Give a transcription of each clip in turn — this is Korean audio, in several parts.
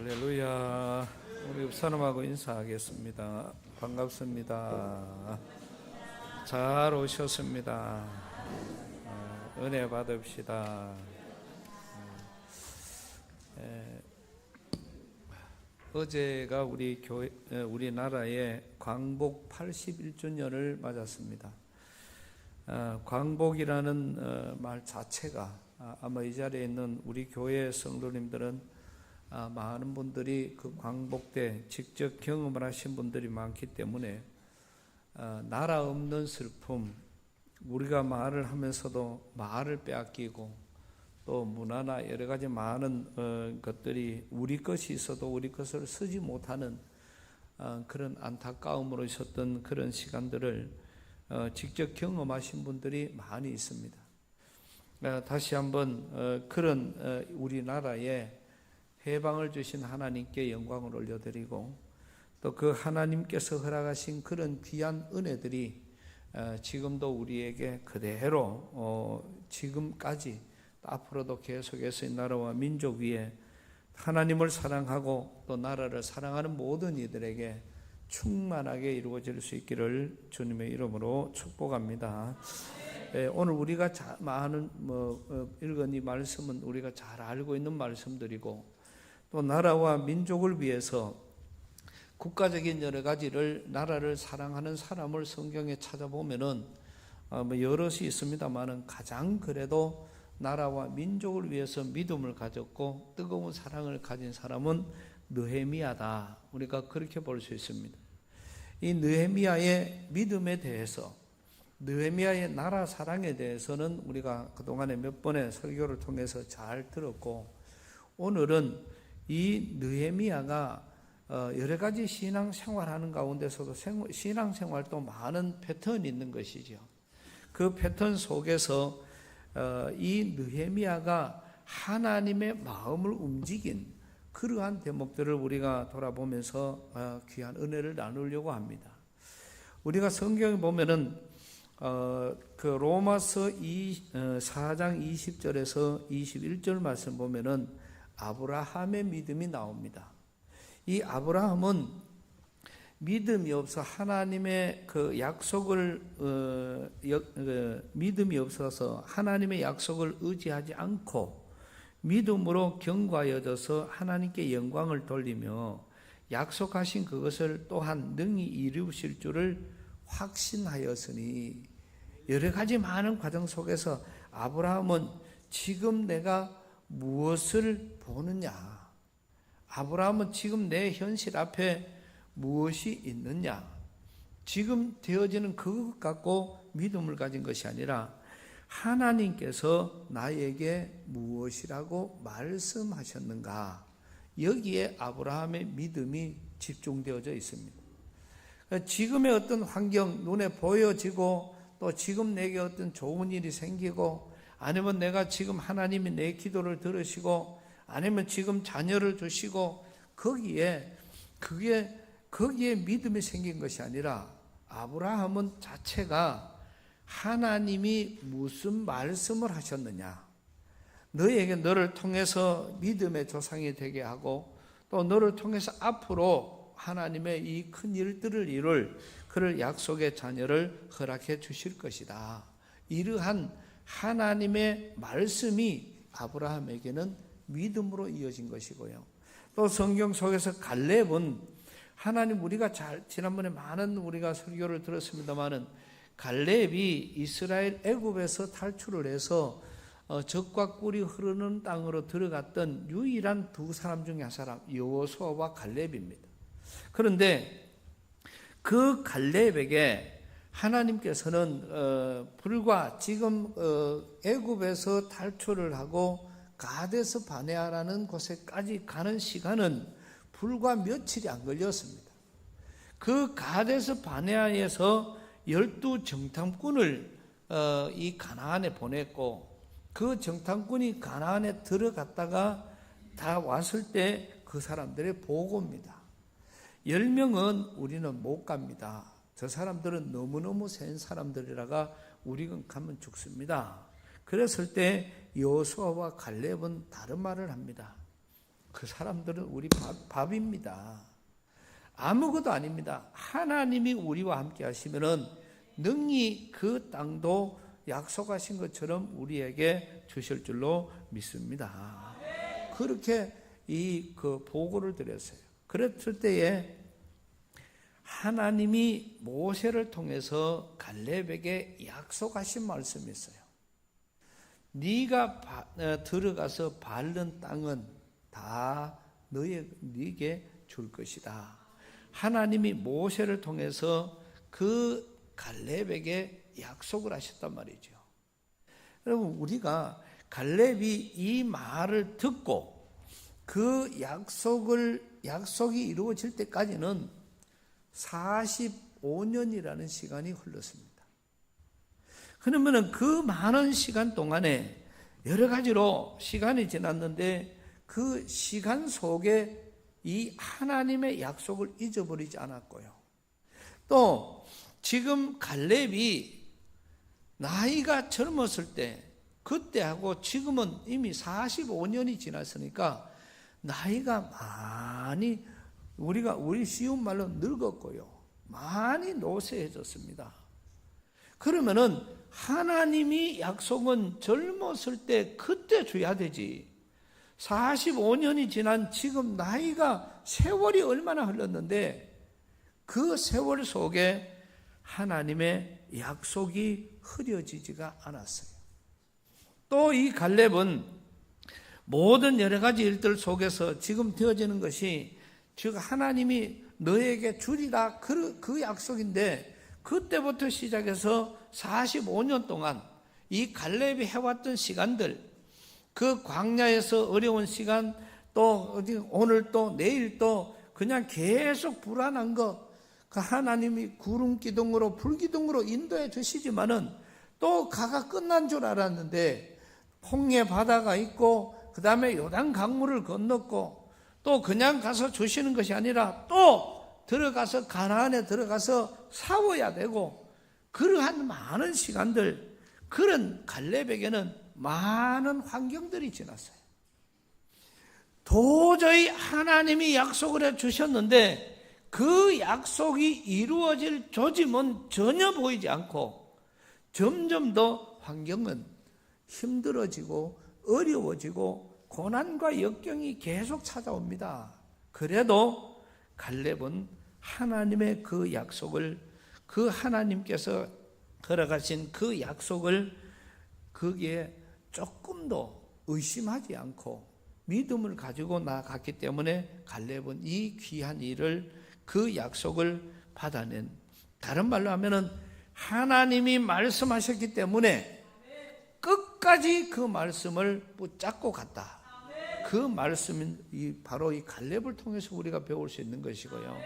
할렐루야. 우리 옆사람하고 인사하겠습니다. 반갑습니다. 잘 오셨습니다. 은혜 받읍시다. 어제가 우리 교회, 우리나라의 광복 81주년을 맞았습니다. 광복이라는 말 자체가 아마 이 자리에 있는 우리 교회 성도님들은 많은 분들이 그 광복 때 직접 경험을 하신 분들이 많기 때문에 나라 없는 슬픔, 우리가 말을 하면서도 말을 빼앗기고 또 문화나 여러 가지 많은 것들이 우리 것이 있어도 우리 것을 쓰지 못하는 그런 안타까움으로 있었던 그런 시간들을 직접 경험하신 분들이 많이 있습니다. 다시 한번 그런 우리나라에 해방을 주신 하나님께 영광을 올려드리고 또 그 하나님께서 허락하신 그런 귀한 은혜들이 지금도 우리에게 그대로 지금까지 앞으로도 계속해서 이 나라와 민족 위에 하나님을 사랑하고 또 나라를 사랑하는 모든 이들에게 충만하게 이루어질 수 있기를 주님의 이름으로 축복합니다. 오늘 우리가 많은 읽은 이 말씀은 우리가 잘 알고 있는 말씀들이고 또 나라와 민족을 위해서 국가적인 여러 가지를 나라를 사랑하는 사람을 성경에 찾아보면은 여럿이 있습니다만은 가장 그래도 나라와 민족을 위해서 믿음을 가졌고 뜨거운 사랑을 가진 사람은 느헤미야다. 우리가 그렇게 볼 수 있습니다. 이 느헤미야의 믿음에 대해서 느헤미야의 나라 사랑에 대해서는 우리가 그동안에 몇 번의 설교를 통해서 잘 들었고 오늘은 이 느헤미야가 여러 가지 신앙생활하는 가운데서도 신앙생활도 많은 패턴이 있는 것이죠. 그 패턴 속에서 이 느헤미야가 하나님의 마음을 움직인 그러한 대목들을 우리가 돌아보면서 귀한 은혜를 나누려고 합니다. 우리가 성경에 보면은 그 로마서 4장 20절에서 21절 말씀 보면은 아브라함의 믿음이 나옵니다. 이 아브라함은 믿음이 없어 하나님의 그 약속을 믿음이 없어서 하나님의 약속을 의지하지 않고 믿음으로 경과여져서 하나님께 영광을 돌리며 약속하신 그것을 또한 능히 이루실 줄을 확신하였으니 여러 가지 많은 과정 속에서 아브라함은 지금 내가 무엇을 보느냐? 아브라함은 지금 내 현실 앞에 무엇이 있느냐? 지금 되어지는 그것 갖고 믿음을 가진 것이 아니라 하나님께서 나에게 무엇이라고 말씀하셨는가? 여기에 아브라함의 믿음이 집중되어져 있습니다. 지금의 어떤 환경, 눈에 보여지고 또 지금 내게 어떤 좋은 일이 생기고 아니면 내가 지금 하나님이 내 기도를 들으시고 아니면 지금 자녀를 주시고 거기에 믿음이 생긴 것이 아니라 아브라함은 자체가 하나님이 무슨 말씀을 하셨느냐, 너에게 너를 통해서 믿음의 조상이 되게 하고 또 너를 통해서 앞으로 하나님의 이 큰 일들을 이룰 그를 약속의 자녀를 허락해 주실 것이다. 이러한 하나님의 말씀이 아브라함에게는 믿음으로 이어진 것이고요. 또 성경 속에서 갈렙은 하나님 우리가 지난번에 많은 우리가 설교를 들었습니다마는 갈렙이 이스라엘 애굽에서 탈출을 해서 적과 꿀이 흐르는 땅으로 들어갔던 유일한 두 사람 중에 한 사람 여호수아와 갈렙입니다. 그런데 그 갈렙에게 하나님께서는 불과 지금 애굽에서 탈출을 하고 가데스 바네아라는 곳에까지 가는 시간은 불과 며칠이 안 걸렸습니다. 그 가데스 바네아에서 12 정탐꾼을 이 가나안에 보냈고 그 정탐꾼이 가나안에 들어갔다가 다 왔을 때 그 사람들의 보고입니다. 10명은 우리는 못 갑니다. 저 사람들은 너무너무 센 사람들이라가 우리가 가면 죽습니다. 그랬을 때 여호수아와 갈렙은 다른 말을 합니다. 그 사람들은 우리 밥입니다. 아무것도 아닙니다. 하나님이 우리와 함께 하시면은 능히 그 땅도 약속하신 것처럼 우리에게 주실 줄로 믿습니다. 그렇게 그 보고를 드렸어요. 그랬을 때에 하나님이 모세를 통해서 갈렙에게 약속하신 말씀이 있어요. 네가 들어가서 밟는 땅은 다 네게 줄 것이다. 하나님이 모세를 통해서 그 갈렙에게 약속을 하셨단 말이죠. 여러분, 우리가 갈렙이 이 말을 듣고 그 약속이 이루어질 때까지는 45년이라는 시간이 흘렀습니다. 그러면 그 많은 시간 동안에 여러 가지로 시간이 지났는데 그 시간 속에 이 하나님의 약속을 잊어버리지 않았고요. 또 지금 갈렙이 나이가 젊었을 때 그때하고 지금은 이미 45년이 지났으니까 나이가 많이 우리 쉬운 말로 늙었고요. 많이 노쇠해졌습니다. 그러면은 하나님이 약속은 젊었을 때 그때 줘야 되지. 45년이 지난 지금 나이가 세월이 얼마나 흘렀는데 그 세월 속에 하나님의 약속이 흐려지지가 않았어요. 또 이 갈렙은 모든 여러 가지 일들 속에서 지금 되어지는 것이 즉 하나님이 너에게 주리라 그 약속인데 그때부터 시작해서 45년 동안 이 갈렙이 해왔던 시간들, 그 광야에서 어려운 시간, 또 오늘 또 내일 또 그냥 계속 불안한 거, 그 하나님이 구름 기둥으로 불 기둥으로 인도해 주시지만은 또 가가 끝난 줄 알았는데 홍해 바다가 있고 그 다음에 요단 강물을 건넜고 또 그냥 가서 주시는 것이 아니라 또 들어가서 가나안에 들어가서 싸워야 되고 그러한 많은 시간들, 그런 갈렙에게는 많은 환경들이 지났어요. 도저히 하나님이 약속을 해 주셨는데 그 약속이 이루어질 조짐은 전혀 보이지 않고 점점 더 환경은 힘들어지고 어려워지고 고난과 역경이 계속 찾아옵니다. 그래도 갈렙은 하나님의 그 약속을, 그 하나님께서 걸어가신 그 약속을 거기에 조금도 의심하지 않고 믿음을 가지고 나아갔기 때문에 갈렙은 이 귀한 일을, 그 약속을 받아낸, 다른 말로 하면은 하나님이 말씀하셨기 때문에 끝까지 그 말씀을 붙잡고 갔다. 그 말씀은 바로 이 갈렙을 통해서 우리가 배울 수 있는 것이고요.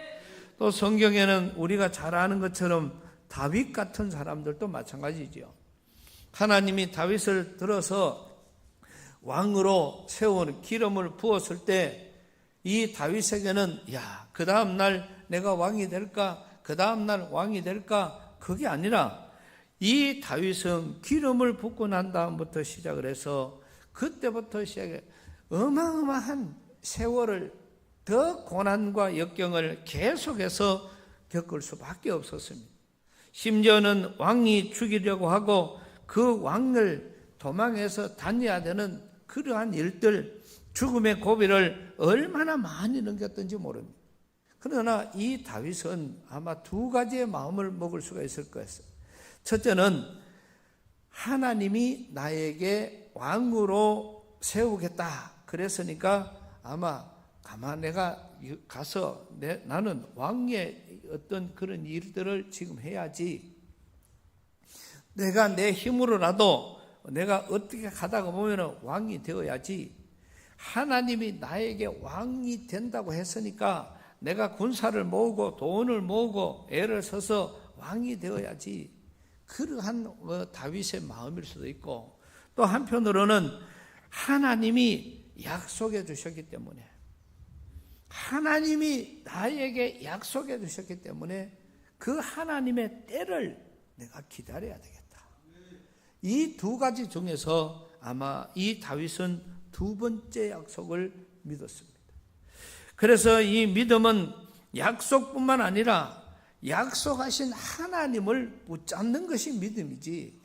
또 성경에는 우리가 잘 아는 것처럼 다윗 같은 사람들도 마찬가지죠. 하나님이 다윗을 들어서 왕으로 세운 기름을 부었을 때 이 다윗에게는 그 다음 날 내가 왕이 될까? 그 다음 날 왕이 될까? 그게 아니라 이 다윗은 기름을 붓고 난 다음부터 시작을 해서 그때부터 시작해 어마어마한 세월을, 더 고난과 역경을 계속해서 겪을 수밖에 없었습니다. 심지어는 왕이 죽이려고 하고 그 왕을 도망해서 다녀야 되는 그러한 일들, 죽음의 고비를 얼마나 많이 넘겼던지 모릅니다. 그러나 이 다윗은 아마 두 가지의 마음을 먹을 수가 있을 거였어요. 첫째는 하나님이 나에게 왕으로 세우겠다 그랬으니까 아마 내가 가서 나는 왕의 어떤 그런 일들을 지금 해야지, 내가 내 힘으로라도 내가 어떻게 가다가 보면 왕이 되어야지, 하나님이 나에게 왕이 된다고 했으니까 내가 군사를 모으고 돈을 모으고 애를 써서 왕이 되어야지, 그러한 다윗의 마음일 수도 있고, 또 한편으로는 하나님이 약속해 주셨기 때문에, 하나님이 나에게 약속해 주셨기 때문에 그 하나님의 때를 내가 기다려야 되겠다. 이 두 가지 중에서 아마 이 다윗은 두 번째 약속을 믿었습니다. 그래서 이 믿음은 약속뿐만 아니라 약속하신 하나님을 붙잡는 것이 믿음이지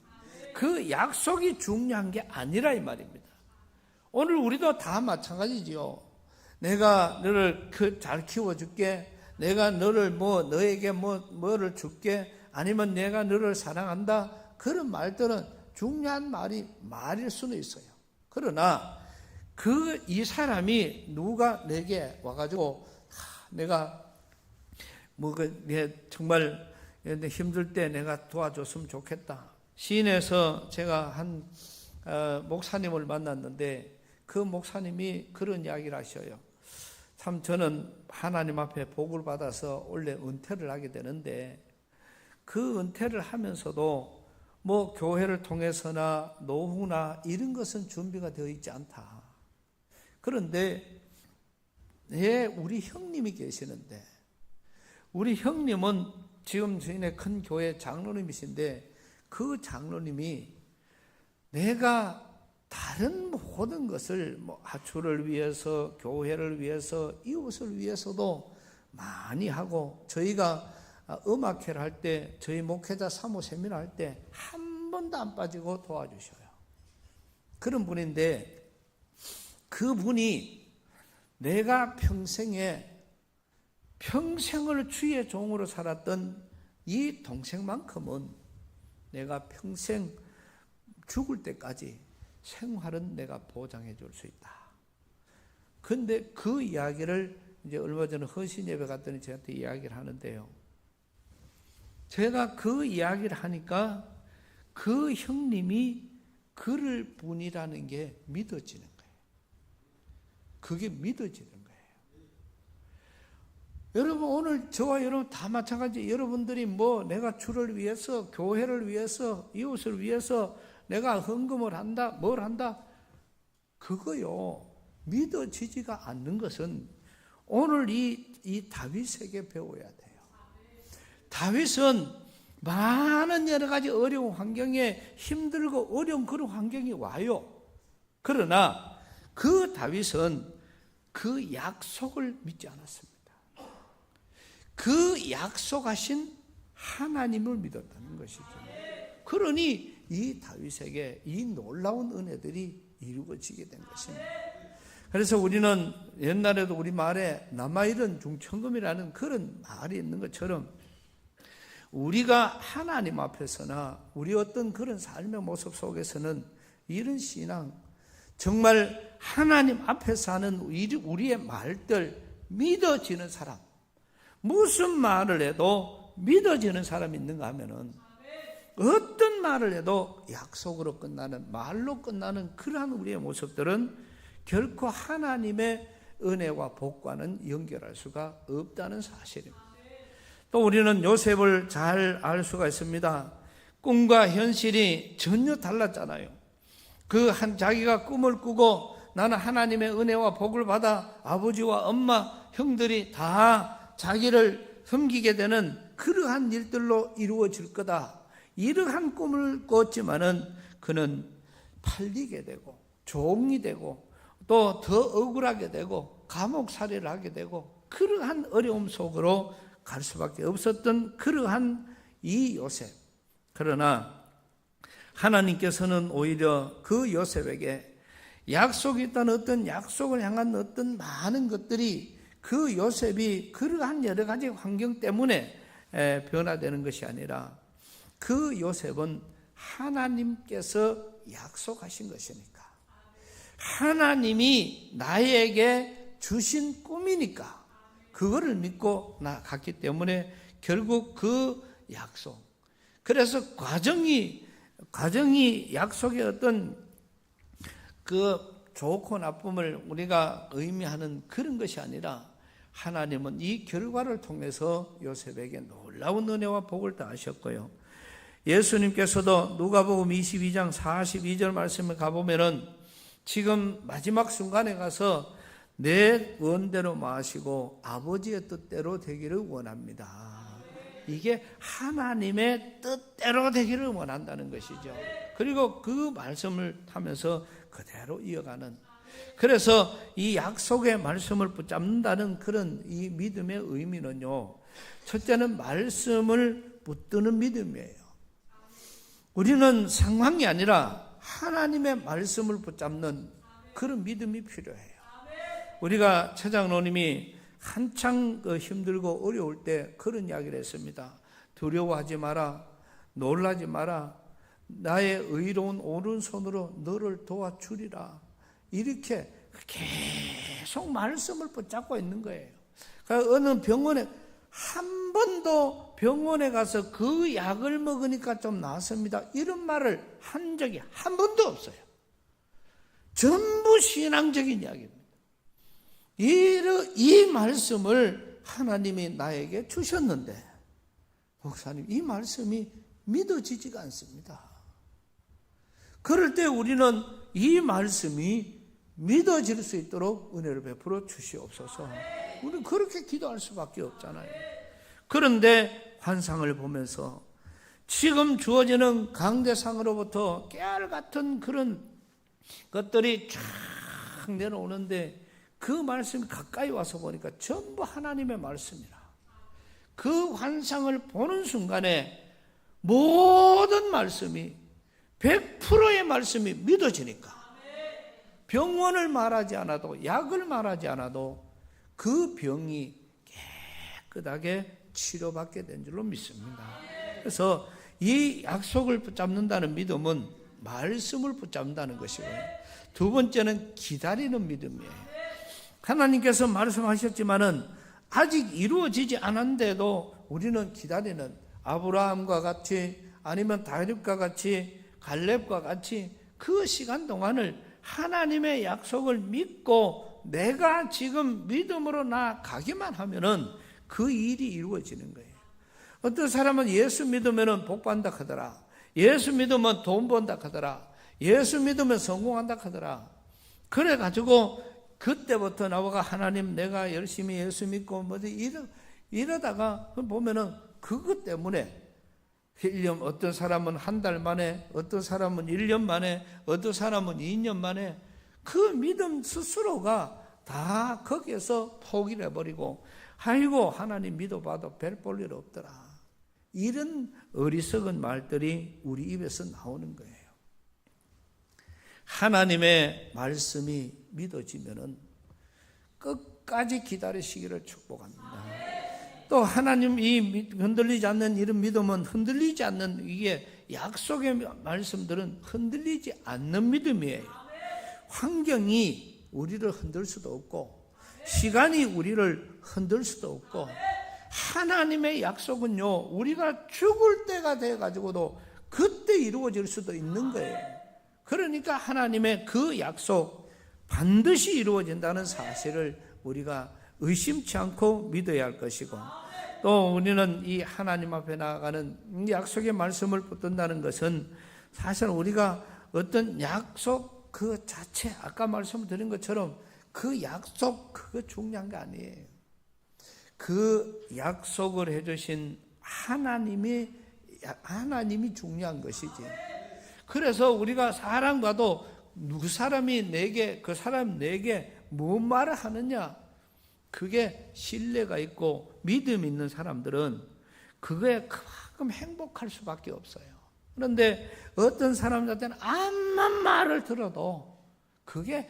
그 약속이 중요한 게 아니라 이 말입니다. 오늘 우리도 다 마찬가지지요. 내가 너를 잘 키워줄게. 내가 너를 너에게 뭐를 줄게. 아니면 내가 너를 사랑한다. 그런 말들은 중요한 말일 수는 있어요. 그러나 이 사람이 누가 내게 와가지고 내가 정말 힘들 때 내가 도와줬으면 좋겠다. 시인에서 제가 한 목사님을 만났는데 그 목사님이 그런 이야기를 하셔요. 참 저는 하나님 앞에 복을 받아서 원래 은퇴를 하게 되는데 그 은퇴를 하면서도 교회를 통해서나 노후나 이런 것은 준비가 되어 있지 않다. 그런데 우리 형님이 계시는데 우리 형님은 지금 저희네 큰 교회 장로님이신데 그 장로님이 내가 다른 모든 것을 하추를 위해서 교회를 위해서 이웃을 위해서도 많이 하고 저희가 음악회를 할 때 저희 목회자 사모 세미나 할 때 한 번도 안 빠지고 도와주셔요. 그런 분인데 그분이 내가 평생을 주의 종으로 살았던 이 동생만큼은 내가 평생 죽을 때까지 생활은 내가 보장해 줄 수 있다. 근데 그 이야기를 이제 얼마 전에 헌신 예배 갔더니 저한테 이야기를 하는데요. 제가 그 이야기를 하니까 그 형님이 그럴 분이라는 게 믿어지는 거예요. 그게 믿어지는 거예요. 여러분 오늘 저와 여러분 다 마찬가지. 여러분들이 내가 주를 위해서 교회를 위해서 이웃을 위해서 내가 헌금을 한다 뭘 한다 그거요 믿어지지가 않는 것은 오늘 이 다윗에게 배워야 돼요. 다윗은 많은 여러 가지 어려운 환경에 힘들고 어려운 그런 환경이 와요. 그러나 그 다윗은 그 약속을 믿지 않았습니다. 그 약속하신 하나님을 믿었다는 것이죠. 그러니 이 다윗에게 이 놀라운 은혜들이 이루어지게 된 것입니다. 그래서 우리는 옛날에도 우리 말에 남아일은 중천금이라는 그런 말이 있는 것처럼 우리가 하나님 앞에서나 우리 어떤 그런 삶의 모습 속에서는 이런 신앙 정말 하나님 앞에서 하는 우리의 말들 믿어지는 사람 무슨 말을 해도 믿어지는 사람이 있는가 하면은 어떤 말을 해도 약속으로 끝나는 말로 끝나는 그러한 우리의 모습들은 결코 하나님의 은혜와 복과는 연결할 수가 없다는 사실입니다. 또 우리는 요셉을 잘 알 수가 있습니다. 꿈과 현실이 전혀 달랐잖아요. 자기가 꿈을 꾸고 나는 하나님의 은혜와 복을 받아 아버지와 엄마, 형들이 다 자기를 섬기게 되는 그러한 일들로 이루어질 거다. 이러한 꿈을 꿨지만은 그는 팔리게 되고 종이 되고 또 더 억울하게 되고 감옥살이를 하게 되고 그러한 어려움 속으로 갈 수밖에 없었던 그러한 이 요셉. 그러나 하나님께서는 오히려 그 요셉에게 약속이 있다는 어떤 약속을 향한 어떤 많은 것들이 그 요셉이 그러한 여러 가지 환경 때문에 변화되는 것이 아니라 그 요셉은 하나님께서 약속하신 것이니까 하나님이 나에게 주신 꿈이니까 그거를 믿고 나갔기 때문에 결국 그 약속 그래서 과정이 약속의 어떤 그 좋고 나쁨을 우리가 의미하는 그런 것이 아니라 하나님은 이 결과를 통해서 요셉에게 놀라운 은혜와 복을 다하셨고요. 예수님께서도 누가복음 22장 42절 말씀에 가보면은 지금 마지막 순간에 가서 내 원대로 마시고 아버지의 뜻대로 되기를 원합니다. 이게 하나님의 뜻대로 되기를 원한다는 것이죠. 그리고 그 말씀을 하면서 그대로 이어가는 그래서 이 약속의 말씀을 붙잡는다는 그런 이 믿음의 의미는요, 첫째는 말씀을 붙드는 믿음이에요. 우리는 상황이 아니라 하나님의 말씀을 붙잡는 그런 믿음이 필요해요. 우리가 최장로님이 한창 힘들고 어려울 때 그런 이야기를 했습니다. 두려워하지 마라, 놀라지 마라, 나의 의로운 오른손으로 너를 도와주리라. 이렇게 계속 말씀을 붙잡고 있는 거예요. 그러니까 어느 병원에 한 번도 병원에 가서 그 약을 먹으니까 좀 나았습니다, 이런 말을 한 적이 한 번도 없어요. 전부 신앙적인 이야기입니다. 이 말씀을 하나님이 나에게 주셨는데, 목사님, 이 말씀이 믿어지지가 않습니다. 그럴 때 우리는 이 말씀이 믿어질 수 있도록 은혜를 베풀어 주시옵소서. 우리는 그렇게 기도할 수밖에 없잖아요. 그런데 환상을 보면서 지금 주어지는 강대상으로부터 깨알 같은 그런 것들이 쫙 내려오는데, 그 말씀이 가까이 와서 보니까 전부 하나님의 말씀이라. 그 환상을 보는 순간에 모든 말씀이 100%의 말씀이 믿어지니까 병원을 말하지 않아도, 약을 말하지 않아도 그 병이 깨끗하게 치료받게 된 줄로 믿습니다. 그래서 이 약속을 붙잡는다는 믿음은 말씀을 붙잡는다는 것이고요. 두 번째는 기다리는 믿음이에요. 하나님께서 말씀하셨지만은 아직 이루어지지 않았는데도 우리는 기다리는, 아브라함과 같이, 아니면 다윗과 같이, 갈렙과 같이 그 시간 동안을 하나님의 약속을 믿고 내가 지금 믿음으로 나아가기만 하면은 그 일이 이루어지는 거예요. 어떤 사람은 예수 믿으면 복 받는다 하더라, 예수 믿으면 돈 번다 하더라, 예수 믿으면 성공한다 하더라. 그래가지고 그때부터 나와가 하나님, 내가 열심히 예수 믿고 이러다가 보면은 그것 때문에 1년, 어떤 사람은 한 달 만에, 어떤 사람은 1년 만에, 어떤 사람은 2년 만에 그 믿음 스스로가 다 거기에서 포기를 해버리고, 아이고 하나님 믿어봐도 별 볼 일 없더라, 이런 어리석은 말들이 우리 입에서 나오는 거예요. 하나님의 말씀이 믿어지면은 끝까지 기다리시기를 축복합니다. 또 하나님, 이 흔들리지 않는 이런 믿음은, 흔들리지 않는, 이게 약속의 말씀들은 흔들리지 않는 믿음이에요. 환경이 우리를 흔들 수도 없고, 시간이 우리를 흔들 수도 없고, 하나님의 약속은요, 우리가 죽을 때가 돼가지고도 그때 이루어질 수도 있는 거예요. 그러니까 하나님의 그 약속 반드시 이루어진다는 사실을 우리가 의심치 않고 믿어야 할 것이고, 또 우리는 이 하나님 앞에 나아가는 이 약속의 말씀을 붙든다는 것은 사실 우리가 어떤 약속 그 자체, 아까 말씀드린 것처럼 그 약속 그거 중요한 게 아니에요. 그 약속을 해주신 하나님이 중요한 것이지. 그래서 우리가 사람과도 누구 사람이 내게, 그 사람 내게 뭔 말을 하느냐, 그게 신뢰가 있고 믿음 있는 사람들은 그거에 그만큼 행복할 수밖에 없어요. 그런데 어떤 사람들한테는 암만 말을 들어도 그게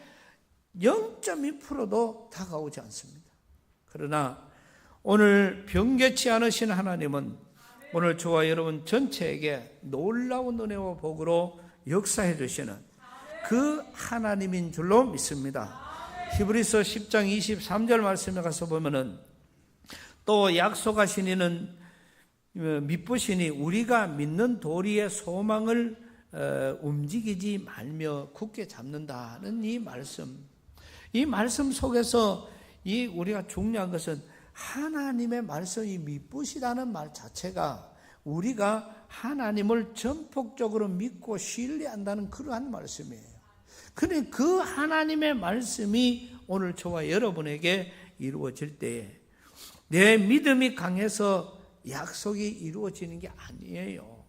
0.2%도 다가오지 않습니다. 그러나 오늘 변개치 않으신 하나님은 오늘 저와 여러분 전체에게 놀라운 은혜와 복으로 역사해 주시는 그 하나님인 줄로 믿습니다. 히브리서 10장 23절 말씀에 가서 보면은, 또 약속하신 이는 미쁘시니 우리가 믿는 도리의 소망을 움직이지 말며 굳게 잡는다는 이 말씀 속에서 이 우리가 중요한 것은 하나님의 말씀이 미쁘시다는 말 자체가 우리가 하나님을 전폭적으로 믿고 신뢰한다는 그러한 말씀이에요. 그런데 그 하나님의 말씀이 오늘 저와 여러분에게 이루어질 때에 내 믿음이 강해서 약속이 이루어지는 게 아니에요.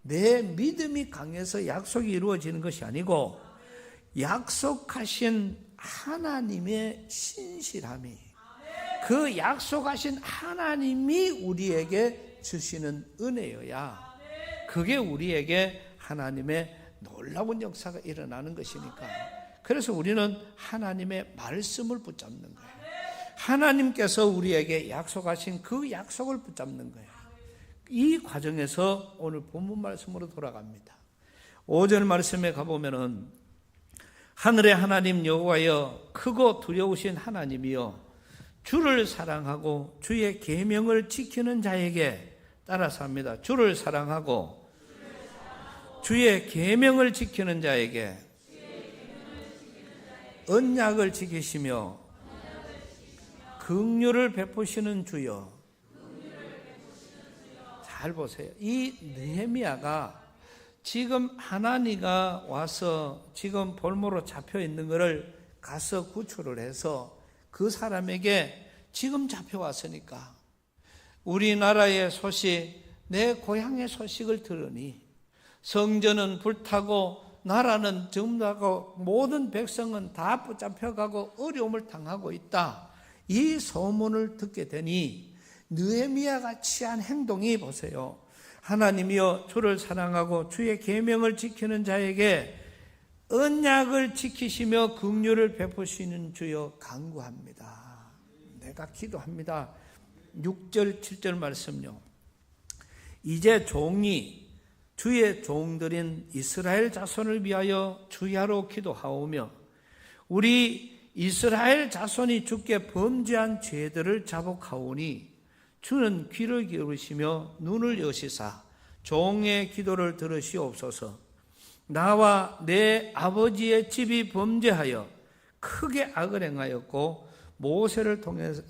내 믿음이 강해서 약속이 이루어지는 것이 아니고 약속하신 하나님의 신실함이, 그 약속하신 하나님이 우리에게 주시는 은혜여야 그게 우리에게 하나님의 놀라운 역사가 일어나는 것이니까. 그래서 우리는 하나님의 말씀을 붙잡는 거예요. 하나님께서 우리에게 약속하신 그 약속을 붙잡는 거예요. 이 과정에서 오늘 본문 말씀으로 돌아갑니다. 5절 말씀에 가보면은 하늘의 하나님 여호와여, 크고 두려우신 하나님이여, 주를 사랑하고 주의 계명을 지키는 자에게, 따라서 합니다. 주를 사랑하고 주의 계명을 지키는 자에게 언약을 지키시며 긍휼을 베푸시는 주여. 잘 보세요. 이 느헤미야가 지금 하나니가 와서 지금 볼모로 잡혀 있는 것을 가서 구출을 해서 그 사람에게 지금 잡혀왔으니까 우리나라의 소식, 내 고향의 소식을 들으니 성전은 불타고 나라는 점하고 모든 백성은 다 붙잡혀가고 어려움을 당하고 있다. 이 소문을 듣게 되니 느헤미야가 취한 행동이, 보세요. 하나님이여, 주를 사랑하고 주의 계명을 지키는 자에게 언약을 지키시며 긍휼을 베푸시는 주여 간구합니다. 내가 기도합니다. 6절 7절 말씀요. 이제 종이 주의 종들인 이스라엘 자손을 위하여 주야로 기도하오며 우리 이스라엘 자손이 주께 범죄한 죄들을 자복하오니 주는 귀를 기울이시며 눈을 여시사 종의 기도를 들으시옵소서. 나와 내 아버지의 집이 범죄하여 크게 악을 행하였고 모세를 통해서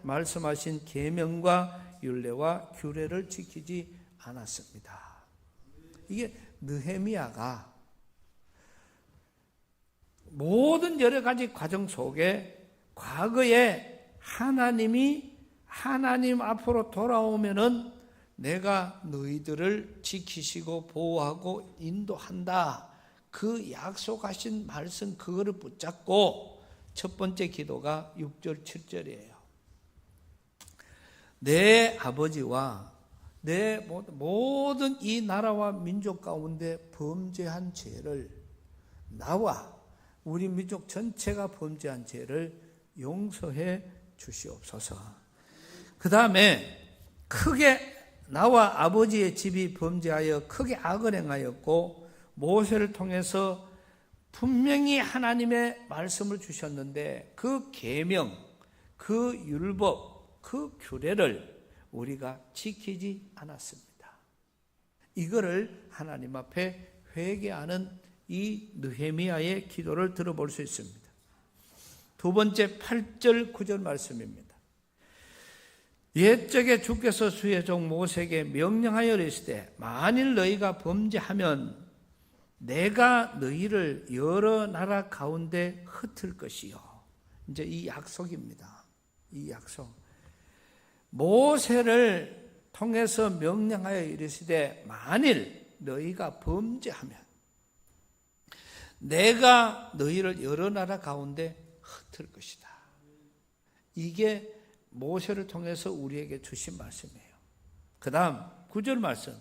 말씀하신 계명과 율례와 규례를 지키지 않았습니다. 이게 느헤미야가 모든 여러 가지 과정 속에 과거에 하나님 앞으로 돌아오면은 내가 너희들을 지키시고 보호하고 인도한다. 그 약속하신 말씀, 그거를 붙잡고 첫 번째 기도가 6절 7절이에요. 내 아버지와 내 모든 이 나라와 민족 가운데 범죄한 죄를, 나와 우리 민족 전체가 범죄한 죄를 용서해 주시옵소서. 그 다음에 크게 나와 아버지의 집이 범죄하여 크게 악을 행하였고 모세를 통해서 분명히 하나님의 말씀을 주셨는데 그 계명, 그 율법, 그 규례를 우리가 지키지 않았습니다. 이거를 하나님 앞에 회개하는 이 느헤미야의 기도를 들어볼 수 있습니다. 두 번째 8절 9절 말씀입니다. 옛적에 주께서 주의 종 모세에게 명령하여 이르시되 만일 너희가 범죄하면 내가 너희를 여러 나라 가운데 흩을 것이요. 이제 이 약속입니다. 이 약속. 모세를 통해서 명령하여 이르시되 만일 너희가 범죄하면 내가 너희를 여러 나라 가운데 흩을 것이다. 이게 모세를 통해서 우리에게 주신 말씀이에요. 그 다음 9절 말씀.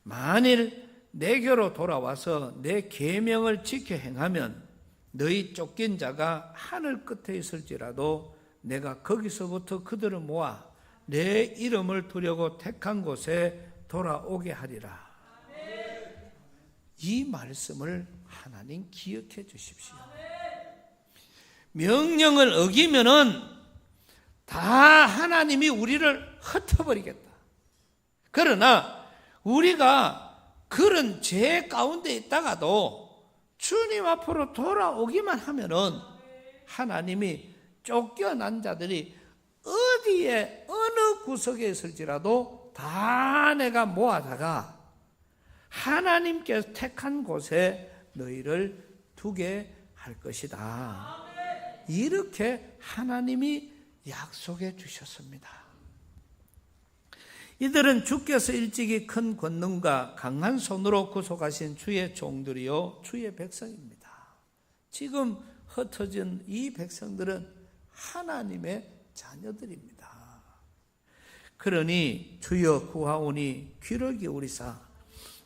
만일 내게로 돌아와서 내 계명을 지켜 행하면 너희 쫓긴 자가 하늘 끝에 있을지라도 내가 거기서부터 그들을 모아 내 이름을 두려고 택한 곳에 돌아오게 하리라. 이 말씀을 하나님 기억해 주십시오. 명령을 어기면은 다 하나님이 우리를 흩어버리겠다. 그러나 우리가 그런 죄 가운데 있다가도 주님 앞으로 돌아오기만 하면은 하나님이 쫓겨난 자들이 어디에 어느 구석에 있을지라도 다 내가 모아다가 하나님께서 택한 곳에 너희를 두게 할 것이다. 이렇게 하나님이 약속해 주셨습니다. 이들은 주께서 일찍이 큰 권능과 강한 손으로 구속하신 주의 종들이요 주의 백성입니다. 지금 흩어진 이 백성들은 하나님의 자녀들입니다. 그러니 주여 구하오니 귀를 기울이사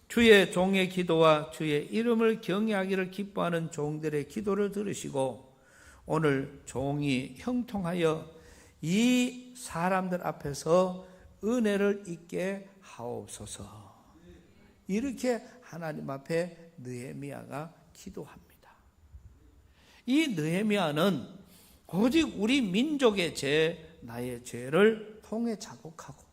주의 종의 기도와 주의 이름을 경외하기를 기뻐하는 종들의 기도를 들으시고 오늘 종이 형통하여 이 사람들 앞에서 은혜를 잊게 하옵소서. 이렇게 하나님 앞에 느헤미야가 기도합니다. 이 느헤미야는 오직 우리 민족의 죄, 나의 죄를 통해 자복하고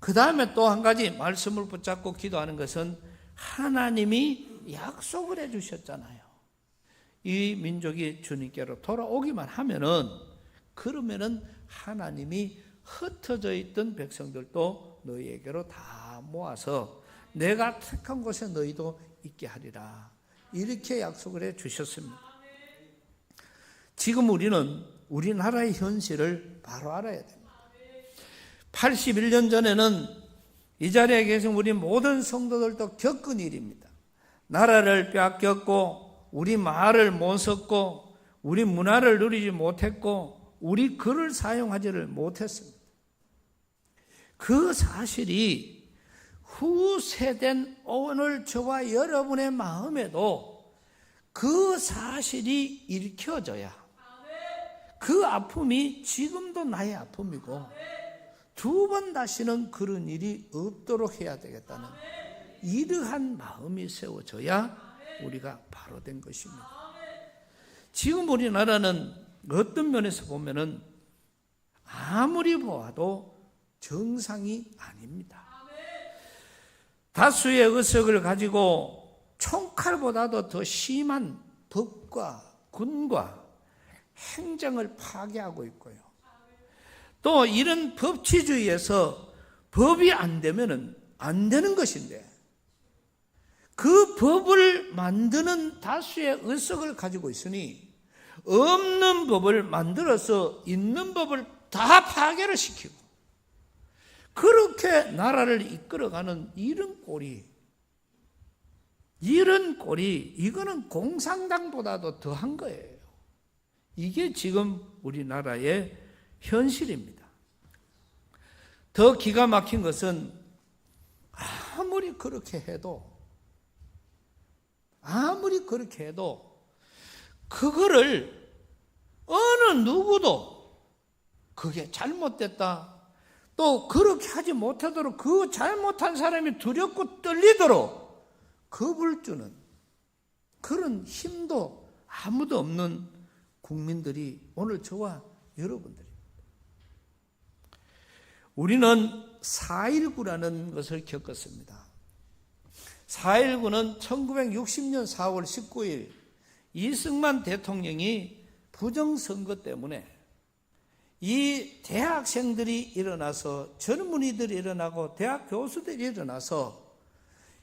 그 다음에 또 한 가지 말씀을 붙잡고 기도하는 것은 하나님이 약속을 해주셨잖아요. 이 민족이 주님께로 돌아오기만 하면은 그러면은 하나님이 흩어져 있던 백성들도 너희에게로 다 모아서 내가 택한 곳에 너희도 있게 하리라. 이렇게 약속을 해 주셨습니다. 지금 우리는 우리나라의 현실을 바로 알아야 됩니다. 81년 전에는 이 자리에 계신 우리 모든 성도들도 겪은 일입니다. 나라를 빼앗겼고 우리 말을 못 썼고 우리 문화를 누리지 못했고 우리 글을 사용하지를 못했습니다. 그 사실이 후세된 오늘 저와 여러분의 마음에도 그 사실이 읽혀져야 그 아픔이 지금도 나의 아픔이고 두 번 다시는 그런 일이 없도록 해야 되겠다는 이러한 마음이 세워져야 우리가 바로 된 것입니다. 지금 우리나라는 어떤 면에서 보면은 아무리 보아도 정상이 아닙니다. 다수의 의석을 가지고 총칼보다도 더 심한 법과 군과 행정을 파괴하고 있고요. 또 이런 법치주의에서 법이 안 되면은 안 되는 것인데 그 법을 만드는 다수의 의석을 가지고 있으니 없는 법을 만들어서 있는 법을 다 파괴를 시키고 그렇게 나라를 이끌어가는 이런 꼴이 이거는 공산당보다도 더한 거예요. 이게 지금 우리나라의 현실입니다. 더 기가 막힌 것은 아무리 그렇게 해도 그거를 어느 누구도 그게 잘못됐다, 또 그렇게 하지 못하도록 그 잘못한 사람이 두렵고 떨리도록 겁을 주는 그런 힘도 아무도 없는 국민들이 오늘 저와 여러분들입니다. 우리는 4.19라는 것을 겪었습니다. 4.19는 1960년 4월 19일 이승만 대통령이 부정선거 때문에 이 대학생들이 일어나서 젊은이들이 일어나고 대학 교수들이 일어나서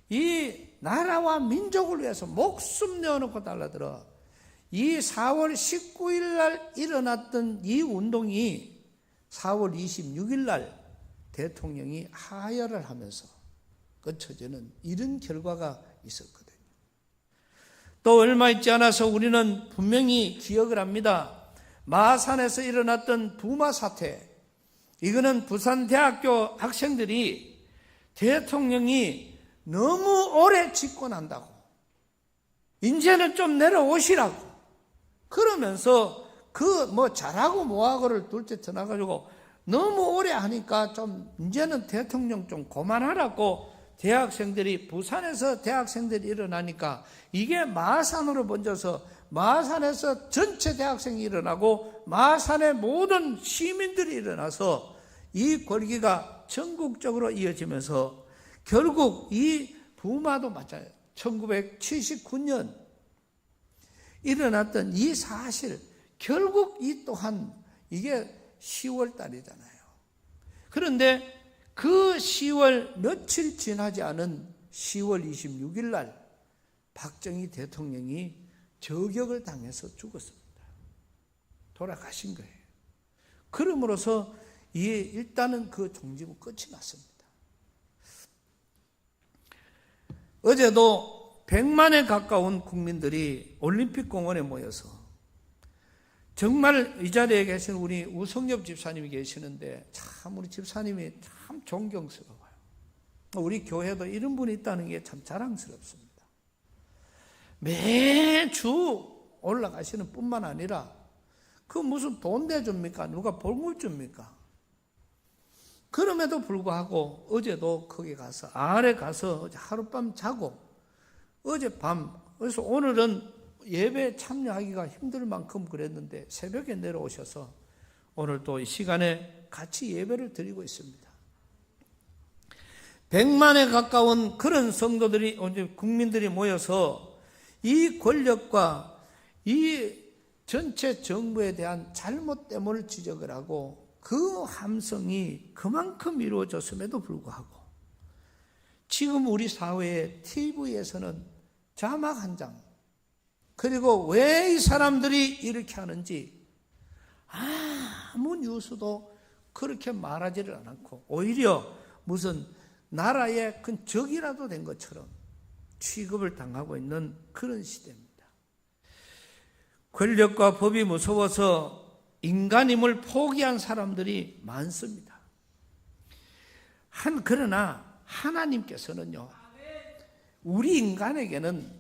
이 나라와 민족을 위해서 목숨 내어놓고 달라들어 이 4월 19일 날 일어났던 이 운동이 4월 26일 날 대통령이 하야를 하면서 끝쳐지는 이런 결과가 있었거든요. 또 얼마 있지 않아서 우리는 분명히 기억을 합니다. 마산에서 일어났던 부마 사태, 이거는 부산대학교 학생들이 대통령이 너무 오래 집권한다고 이제는 좀 내려오시라고 그러면서 잘하고 뭐하고를 둘째 쳐놔가지고 너무 오래 하니까 좀 이제는 대통령 좀 그만하라고 대학생들이 부산에서 대학생들이 일어나니까 이게 마산으로 번져서 마산에서 전체 대학생이 일어나고 마산의 모든 시민들이 일어나서 이 권기가 전국적으로 이어지면서 결국 이 부마도 마찬가지예요. 1979년 일어났던 이 사실, 결국 이 또한 이게 10월 달이잖아요. 그런데 그 10월 며칠 지나지 않은 10월 26일 날 박정희 대통령이 저격을 당해서 죽었습니다. 돌아가신 거예요. 그러므로서 일단은 그 종지부 끝이 났습니다. 어제도 100만에 가까운 국민들이 올림픽 공원에 모여서 정말 이 자리에 계신 우리 우성엽 집사님이 계시는데 참 우리 집사님이 참 존경스러워요. 우리 교회도 이런 분이 있다는 게 참 자랑스럽습니다. 매주 올라가시는 뿐만 아니라 그 무슨 돈 내줍니까? 누가 벌금 줍니까? 그럼에도 불구하고 어제도 거기 가서 아래 가서 하룻밤 자고 어젯밤 그래서 오늘은 예배에 참여하기가 힘들 만큼 그랬는데 새벽에 내려오셔서 오늘 또 이 시간에 같이 예배를 드리고 있습니다. 100만에 가까운 그런 성도들이 국민들이 모여서 이 권력과 이 전체 정부에 대한 잘못됨을 지적을 하고 그 함성이 그만큼 이루어졌음에도 불구하고 지금 우리 사회의 TV에서는 자막 한 장 그리고 왜 이 사람들이 이렇게 하는지 아무 뉴스도 그렇게 말하지를 않고 오히려 무슨 나라의 큰 적이라도 된 것처럼 취급을 당하고 있는 그런 시대입니다. 권력과 법이 무서워서 인간임을 포기한 사람들이 많습니다. 그러나 하나님께서는요, 우리 인간에게는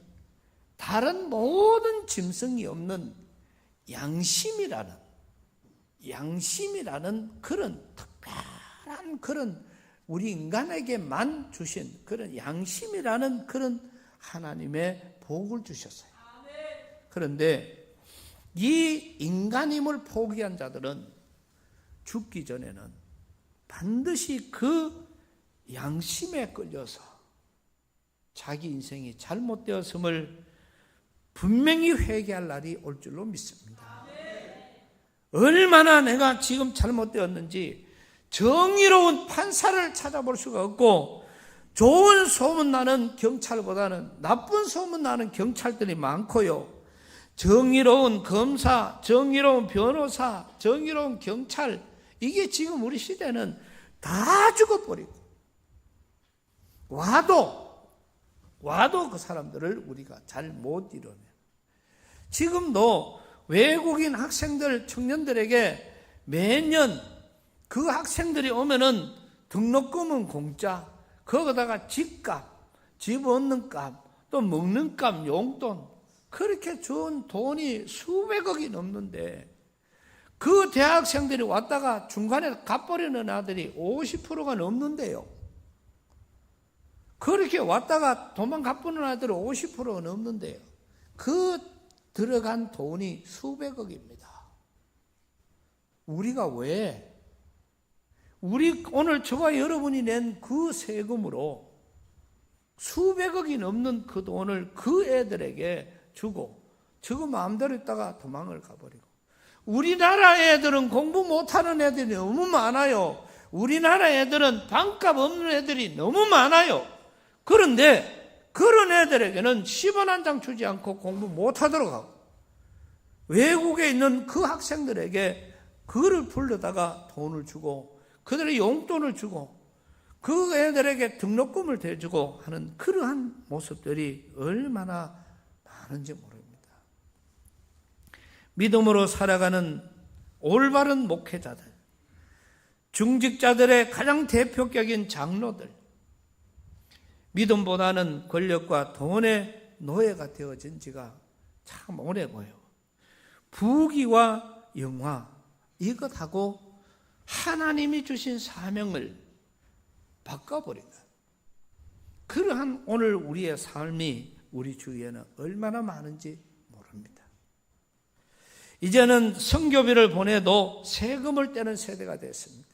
다른 모든 짐승이 없는 양심이라는 그런 특별한 그런 우리 인간에게만 주신 그런 양심이라는 그런 하나님의 복을 주셨어요. 그런데 이 인간임을 포기한 자들은 죽기 전에는 반드시 그 양심에 끌려서 자기 인생이 잘못되었음을 분명히 회개할 날이 올 줄로 믿습니다. 얼마나 내가 지금 잘못되었는지 정의로운 판사를 찾아볼 수가 없고 좋은 소문나는 경찰보다는 나쁜 소문나는 경찰들이 많고요. 정의로운 검사, 정의로운 변호사, 정의로운 경찰 이게 지금 우리 시대는 다 죽어버리고 와도 그 사람들을 우리가 잘 못 이뤄내. 지금도 외국인 학생들, 청년들에게 매년 그 학생들이 오면은 등록금은 공짜, 거기다가 집값, 집 얻는 값, 또 먹는 값, 용돈, 그렇게 준 돈이 수백억이 넘는데 그 대학생들이 왔다가 중간에 갚버리는 아들이 50%가 넘는데요. 그렇게 왔다가 도망 갚는 아들이 50%가 넘는데요. 그 들어간 돈이 수백억입니다. 우리가 우리 오늘 저와 여러분이 낸 그 세금으로 수백억이 넘는 그 돈을 그 애들에게 주고 저거 마음대로 있다가 도망을 가버리고 우리나라 애들은 공부 못하는 애들이 너무 많아요. 우리나라 애들은 반값 없는 애들이 너무 많아요. 그런데 그런 애들에게는 10원 한 장 주지 않고 공부 못하도록 하고 외국에 있는 그 학생들에게 그를 불러다가 돈을 주고 그들의 용돈을 주고 그 애들에게 등록금을 대주고 하는 그러한 모습들이 얼마나 많은지 모릅니다. 믿음으로 살아가는 올바른 목회자들, 중직자들의 가장 대표격인 장로들, 믿음보다는 권력과 돈의 노예가 되어진 지가 참 오래고요. 부귀와 영화 이것하고 하나님이 주신 사명을 바꿔버린 것. 그러한 오늘 우리의 삶이 우리 주위에는 얼마나 많은지 모릅니다. 이제는 성교비를 보내도 세금을 떼는 세대가 됐습니다.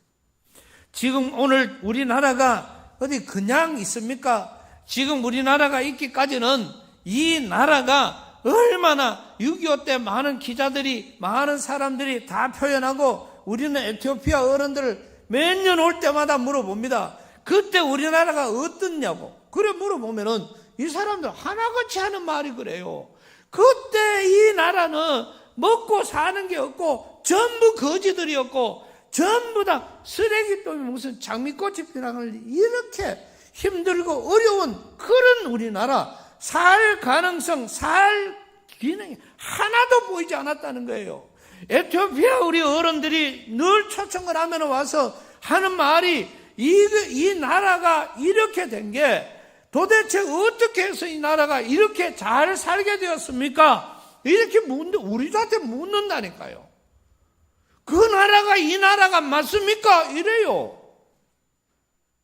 지금 오늘 우리나라가 어디 그냥 있습니까? 지금 우리나라가 있기까지는 이 나라가 얼마나 6.25 때 많은 기자들이 많은 사람들이 다 표현하고 우리는 에티오피아 어른들을 몇 년 올 때마다 물어봅니다. 그때 우리나라가 어떻냐고. 그래 물어보면은 이 사람들 하나같이 하는 말이 그래요. 그때 이 나라는 먹고 사는 게 없고 전부 거지들이었고 전부 다 쓰레기통에 무슨 장미꽃이 피나는 이렇게 힘들고 어려운 그런 우리나라 살 가능성, 살 기능이 하나도 보이지 않았다는 거예요. 에티오피아 우리 어른들이 늘 초청을 하면 와서 하는 말이 이 나라가 이렇게 된 게 도대체 어떻게 해서 이 나라가 이렇게 잘 살게 되었습니까? 이렇게 우리한테 묻는다니까요. 그 나라가 이 나라가 맞습니까? 이래요.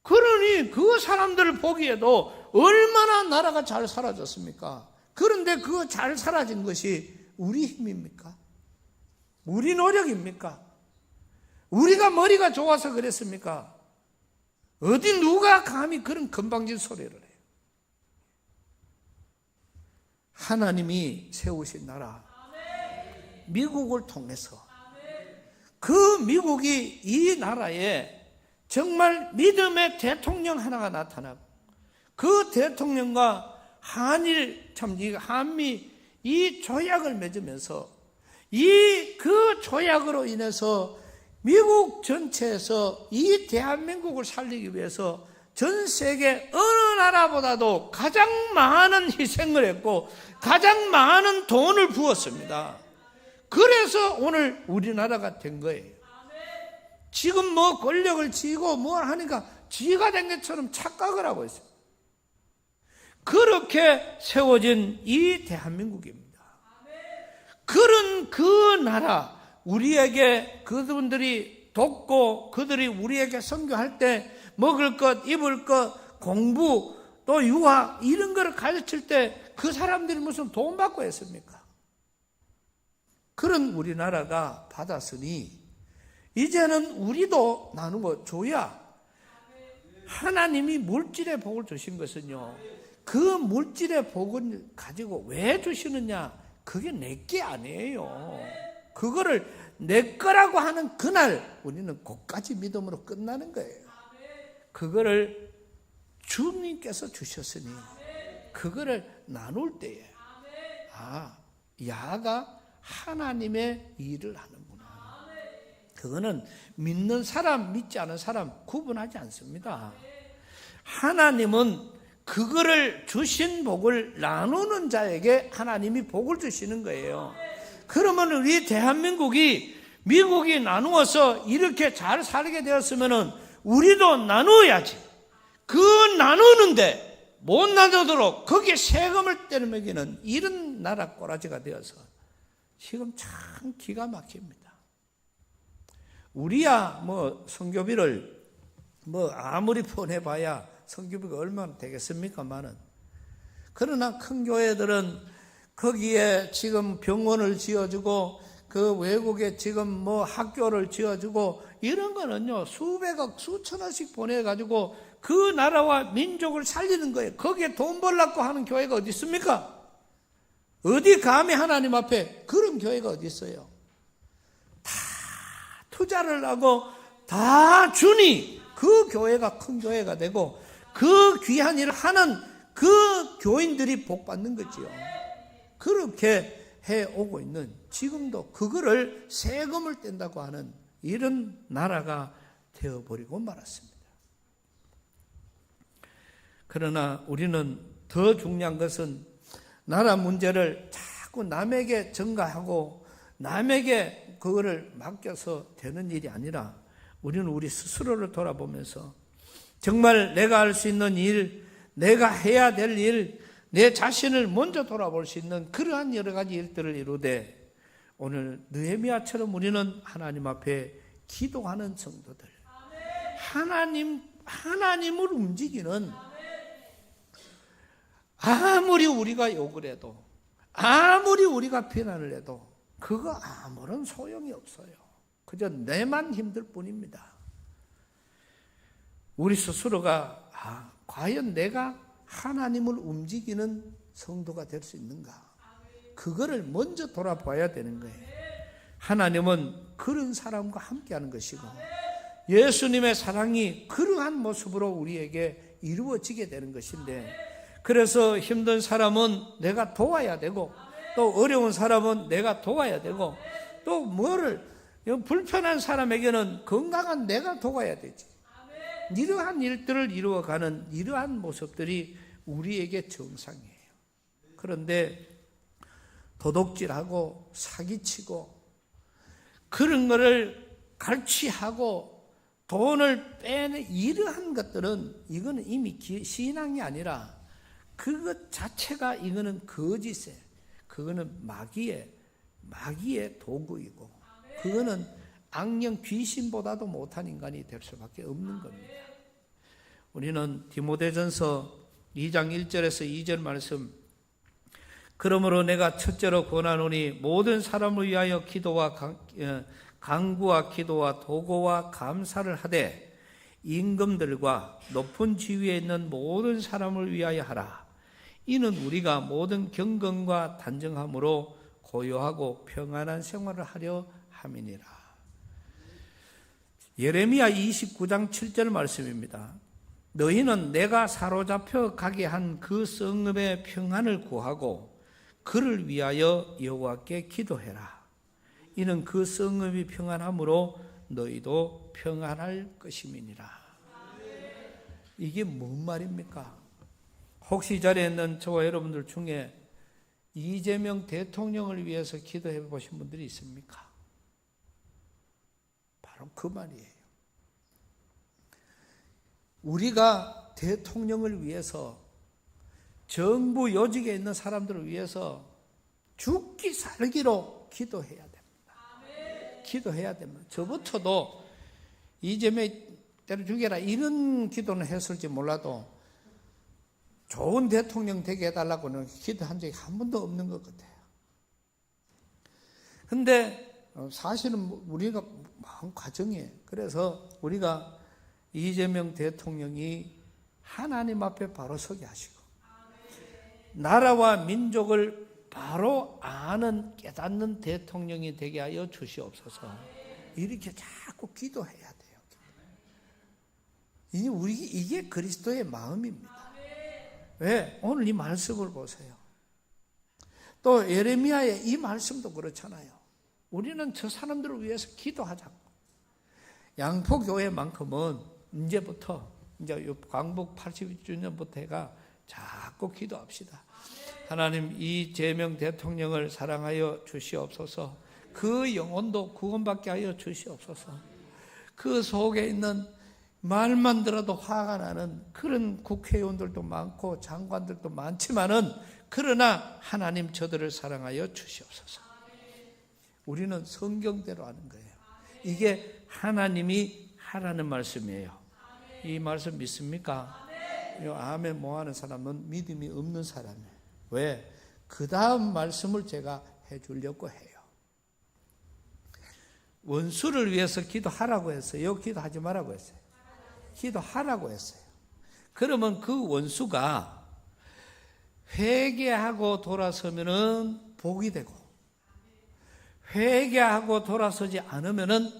그러니 그 사람들을 보기에도 얼마나 나라가 잘 사라졌습니까? 그런데 그 잘 사라진 것이 우리 힘입니까? 우리 노력입니까? 우리가 머리가 좋아서 그랬습니까? 어디 누가 감히 그런 건방진 소리를 해요? 하나님이 세우신 나라, 미국을 통해서 그 미국이 이 나라에 정말 믿음의 대통령 하나가 나타나고 그 대통령과 한미 이 조약을 맺으면서 그 조약으로 인해서 미국 전체에서 이 대한민국을 살리기 위해서 전 세계 어느 나라보다도 가장 많은 희생을 했고 가장 많은 돈을 부었습니다. 그래서 오늘 우리나라가 된 거예요. 지금 뭐 권력을 쥐고 뭘 하니까 쥐가 된 것처럼 착각을 하고 있어요. 그렇게 세워진 이 대한민국입니다. 그런 그 나라, 우리에게 그분들이 돕고 그들이 우리에게 선교할 때 먹을 것, 입을 것, 공부, 또 유학 이런 거를 가르칠 때 그 사람들이 무슨 돈 받고 했습니까? 그런 우리나라가 받았으니 이제는 우리도 나누어 줘야 하나님이 물질의 복을 주신 것은요, 그 물질의 복을 가지고 왜 주시느냐? 그게 내게 아니에요. 그거를 내 거라고 하는 그날 우리는 그까지 믿음으로 끝나는 거예요. 그거를 주님께서 주셨으니 그거를 나눌 때에 야가 하나님의 일을 하는구나. 그거는 믿는 사람, 믿지 않은 사람 구분하지 않습니다. 하나님은 그거를 주신 복을 나누는 자에게 하나님이 복을 주시는 거예요. 그러면 우리 대한민국이 미국이 나누어서 이렇게 잘 살게 되었으면 우리도 나누어야지. 그 나누는데 못 나누도록 거기에 세금을 떼매기는 이런 나라 꼬라지가 되어서 지금 참 기가 막힙니다. 우리야 뭐 선교비를 뭐 아무리 보내봐야 선교비가 얼마나 되겠습니까만은, 그러나 큰 교회들은 거기에 지금 병원을 지어주고 그 외국에 지금 뭐 학교를 지어주고 이런 거는요 수백억 수천억씩 보내가지고 그 나라와 민족을 살리는 거예요. 거기에 돈 벌라고 하는 교회가 어디 있습니까? 어디 감히 하나님 앞에 그런 교회가 어디 있어요? 다 투자를 하고 다 주니 그 교회가 큰 교회가 되고 그 귀한 일을 하는 그 교인들이 복 받는 거지요. 그렇게 해오고 있는 지금도 그거를 세금을 뗀다고 하는 이런 나라가 되어버리고 말았습니다. 그러나 우리는 더 중요한 것은 나라 문제를 자꾸 남에게 전가하고 남에게 그거를 맡겨서 되는 일이 아니라 우리는 우리 스스로를 돌아보면서 정말 내가 할 수 있는 일, 내가 해야 될 일, 내 자신을 먼저 돌아볼 수 있는 그러한 여러 가지 일들을 이루되 오늘 느헤미야처럼 우리는 하나님 앞에 기도하는 성도들, 하나님을 움직이는, 아무리 우리가 욕을 해도 아무리 우리가 비난을 해도 그거 아무런 소용이 없어요. 그저 내만 힘들 뿐입니다. 우리 스스로가 과연 내가 하나님을 움직이는 성도가 될 수 있는가? 그거를 먼저 돌아봐야 되는 거예요. 하나님은 그런 사람과 함께하는 것이고 예수님의 사랑이 그러한 모습으로 우리에게 이루어지게 되는 것인데, 그래서 힘든 사람은 내가 도와야 되고 또 어려운 사람은 내가 도와야 되고 또 뭐를 불편한 사람에게는 건강한 내가 도와야 되지. 이러한 일들을 이루어가는 이러한 모습들이 우리에게 정상이에요. 그런데 도둑질하고 사기치고 그런 거를 갈취하고 돈을 빼는 이러한 것들은 이거는 이미 신앙이 아니라 그것 자체가 이거는 거짓에, 그거는 마귀의 도구이고 그거는 악령 귀신보다도 못한 인간이 될 수밖에 없는 겁니다. 우리는 디모데전서 2장 1절에서 2절 말씀, 그러므로 내가 첫째로 권하노니 모든 사람을 위하여 기도와 간구와 기도와 도고와 감사를 하되 임금들과 높은 지위에 있는 모든 사람을 위하여 하라. 이는 우리가 모든 경건과 단정함으로 고요하고 평안한 생활을 하려 함이니라. 예레미야 29장 7절 말씀입니다. 너희는 내가 사로잡혀 가게 한 그 성읍의 평안을 구하고 그를 위하여 여호와께 기도해라. 이는 그 성읍이 평안함으로 너희도 평안할 것임이니라. 이게 뭔 말입니까? 혹시 이 자리에 있는 저와 여러분들 중에 이재명 대통령을 위해서 기도해 보신 분들이 있습니까? 바로 그 말이에요. 우리가 대통령을 위해서, 정부 요직에 있는 사람들을 위해서 죽기 살기로 기도해야 됩니다. 기도해야 됩니다. 저부터도 이재명 때려 죽여라 이런 기도는 했을지 몰라도 좋은 대통령 되게 해달라고는 기도한 적이 한 번도 없는 것 같아요. 근데 사실은 우리가 마음 과정이에요. 그래서 우리가 이재명 대통령이 하나님 앞에 바로 서게 하시고 나라와 민족을 바로 아는 깨닫는 대통령이 되게 하여 주시옵소서. 이렇게 자꾸 기도해야 돼요. 이게 그리스도의 마음입니다. 왜? 오늘 이 말씀을 보세요. 또 예레미야의 이 말씀도 그렇잖아요. 우리는 저 사람들을 위해서 기도하자고. 양포교회만큼은 이제부터 이제 광복 80주년부터 해가 자꾸 기도합시다. 하나님 이재명 대통령을 사랑하여 주시옵소서. 그 영혼도 구원받게 하여 주시옵소서. 그 속에 있는 말만 들어도 화가 나는 그런 국회의원들도 많고 장관들도 많지만은 그러나 하나님 저들을 사랑하여 주시옵소서. 우리는 성경대로 하는 거예요. 이게 하나님이 하라는 말씀이에요. 이 말씀 믿습니까? 아멘 뭐 하는 사람은 믿음이 없는 사람이에요. 왜? 그 다음 말씀을 제가 해주려고 해요. 원수를 위해서 기도하라고 했어요. 기도하지 말라고 했어요. 기도하라고 했어요. 그러면 그 원수가 회개하고 돌아서면은 복이 되고, 회개하고 돌아서지 않으면은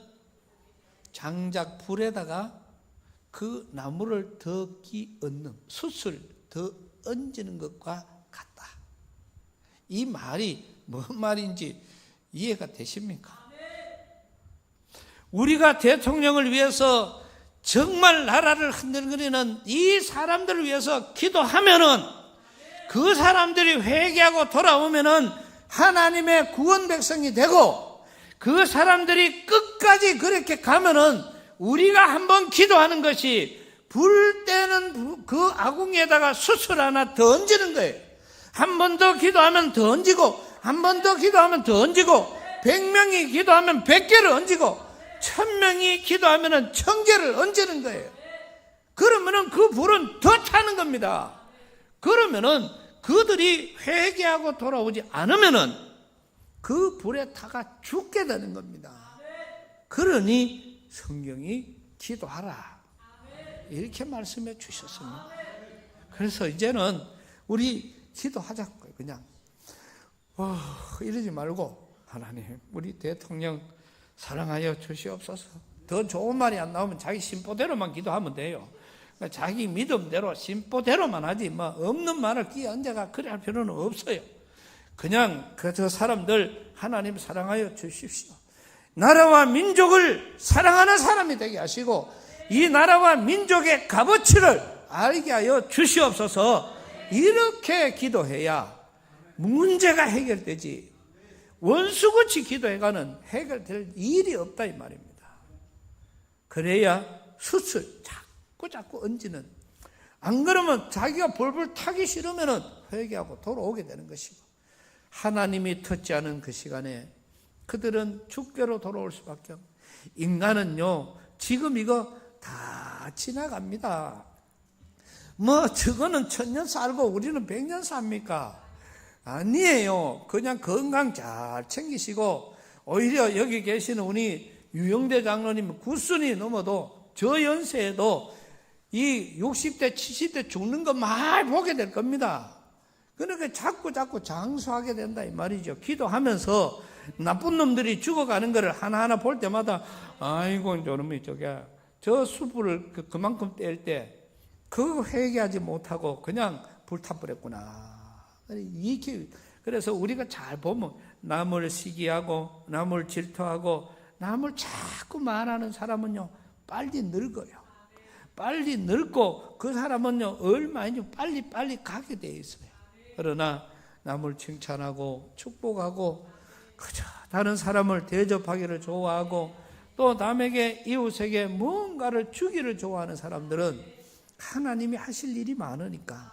장작 불에다가 그 나무를 더 얹는, 숯을 더 얹는 것과 같다. 이 말이 뭔 말인지 이해가 되십니까? 우리가 대통령을 위해서 정말 나라를 흔들거리는 이 사람들을 위해서 기도하면은 그 사람들이 회개하고 돌아오면은 하나님의 구원 백성이 되고 그 사람들이 끝까지 그렇게 가면은 우리가 한번 기도하는 것이 불 때는 그 아궁이에다가 숯을 하나 더 얹는 거예요. 한 번 더 기도하면 더 얹고 한 번 더 기도하면 더 얹고 100명이 기도하면 100개를 얹고 1000명이 기도하면 1000개를 얹는 거예요. 그러면은 그 불은 더 타는 겁니다. 그러면은 그들이 회개하고 돌아오지 않으면은 그 불에 타가 죽게 되는 겁니다. 그러니 성경이 기도하라 이렇게 말씀해 주셨습니다. 그래서 이제는 우리 기도하자고요. 그냥 이러지 말고 하나님 우리 대통령 사랑하여 주시옵소서. 더 좋은 말이 안 나오면 자기 심보대로만 기도하면 돼요. 그러니까 자기 믿음대로 심보대로만 하지 뭐 없는 말을 끼얹어가 그래 할 필요는 없어요. 그냥 저 사람들 하나님 사랑하여 주십시오. 나라와 민족을 사랑하는 사람이 되게 하시고 이 나라와 민족의 값어치를 알게 하여 주시옵소서. 이렇게 기도해야 문제가 해결되지, 원수같이 기도해가는 해결될 일이 없다 이 말입니다. 그래야 수술 자꾸 얹는, 안 그러면 자기가 볼볼 타기 싫으면 회개하고 돌아오게 되는 것이고, 하나님이 터치 않은 그 시간에 그들은 죽게로 돌아올 수밖에 없고, 인간은요 지금 이거 다 지나갑니다. 뭐 저거는 1000년 살고 우리는 100년 삽니까? 아니에요. 그냥 건강 잘 챙기시고, 오히려 여기 계시는 우리 유영대 장로님 9순이 넘어도 저 연세에도 이 60대 70대 죽는 거 많이 보게 될 겁니다. 그러니까 자꾸 장수하게 된다 이 말이죠. 기도하면서 나쁜 놈들이 죽어가는 거를 하나하나 볼 때마다 아이고 저놈이 저 숯불을 그만큼 뗄 때 그거 회개하지 못하고 그냥 불타버렸구나. 그래서 우리가 잘 보면 남을 시기하고 남을 질투하고 남을 자꾸 말하는 사람은요 빨리 늙어요. 빨리 늙고 그 사람은요 얼마나 빨리 가게 돼 있어요. 그러나 남을 칭찬하고 축복하고 그저 다른 사람을 대접하기를 좋아하고 또 남에게 이웃에게 무언가를 주기를 좋아하는 사람들은 하나님이 하실 일이 많으니까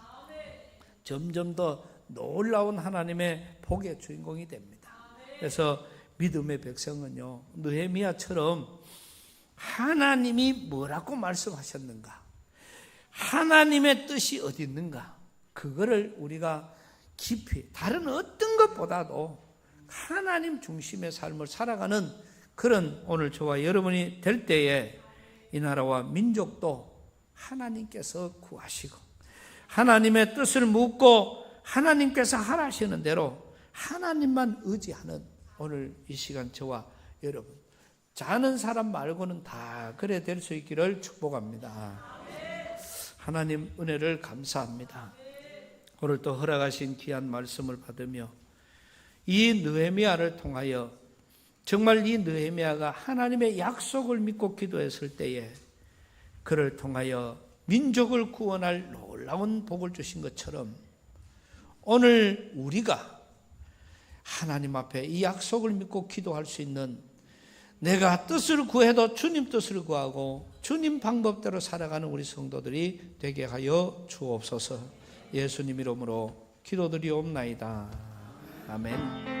점점 더 놀라운 하나님의 복의 주인공이 됩니다. 그래서 믿음의 백성은요 느헤미야처럼 하나님이 뭐라고 말씀하셨는가, 하나님의 뜻이 어디 있는가, 그거를 우리가 깊이 다른 어떤 것보다도 하나님 중심의 삶을 살아가는 그런 오늘 저와 여러분이 될 때에 이 나라와 민족도 하나님께서 구하시고 하나님의 뜻을 묻고 하나님께서 하라시는 대로 하나님만 의지하는 오늘 이 시간 저와 여러분, 자는 사람 말고는 다 그래 될 수 있기를 축복합니다. 하나님 은혜를 감사합니다. 오늘 또 허락하신 귀한 말씀을 받으며 이 느헤미야를 통하여 정말 이 느헤미야가 하나님의 약속을 믿고 기도했을 때에 그를 통하여 민족을 구원할 놀라운 복을 주신 것처럼 오늘 우리가 하나님 앞에 이 약속을 믿고 기도할 수 있는, 내가 뜻을 구해도 주님 뜻을 구하고 주님 방법대로 살아가는 우리 성도들이 되게 하여 주옵소서. 예수님 이름으로 기도드리옵나이다. 아멘.